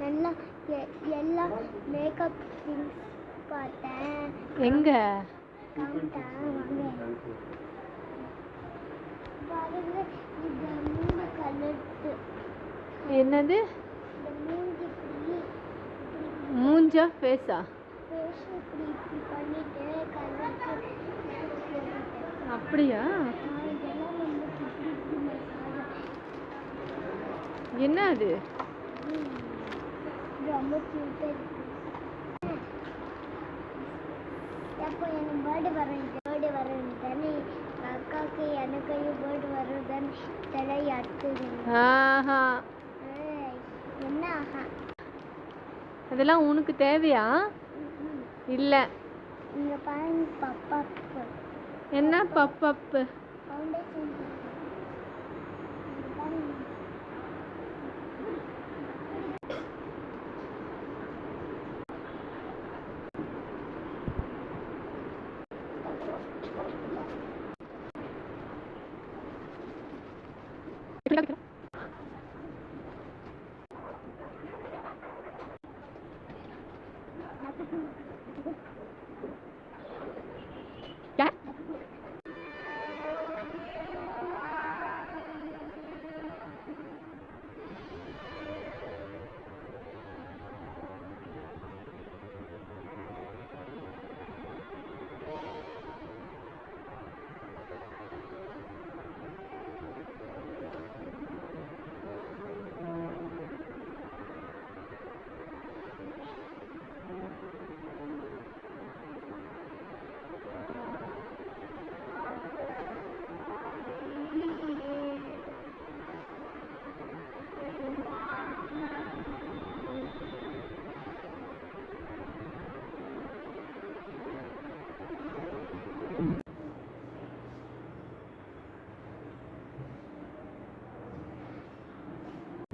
நல்லா எல்லா makeup things பார்த்தேன். எங்க பாருங்க, இது 3 கலர்ஸ். என்னது? இந்த மூஞ்சி மூஞ்சா ஃபேஸா? ஃபேஸ் இப்படி பண்ணிட்டு கலருக்கு. அப்படியா? இதெல்லாம் நம்ம இப்படி என்ன அது? ரொம்ப கியூட்டா இருக்கு. எப்போ எனக்கு பேர்டு வரும் தானே, அக்காவுக்கு எனக்கு பேர்டு வரும் தானே தலை அடுத்தது. ஆஹா, என்ன ஆஹா? அதெல்லாம் உனக்கு தேவையா? இல்லை. இங்கே பாருங்க, பப்பப்பு. என்ன பப்பப்பு? ஃபவுண்டேஷன்.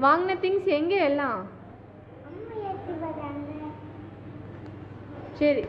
வாங்கின திங்ஸ் எங்கே எல்லாம்? அம்மா ஏற்றி வராங்க. சரி.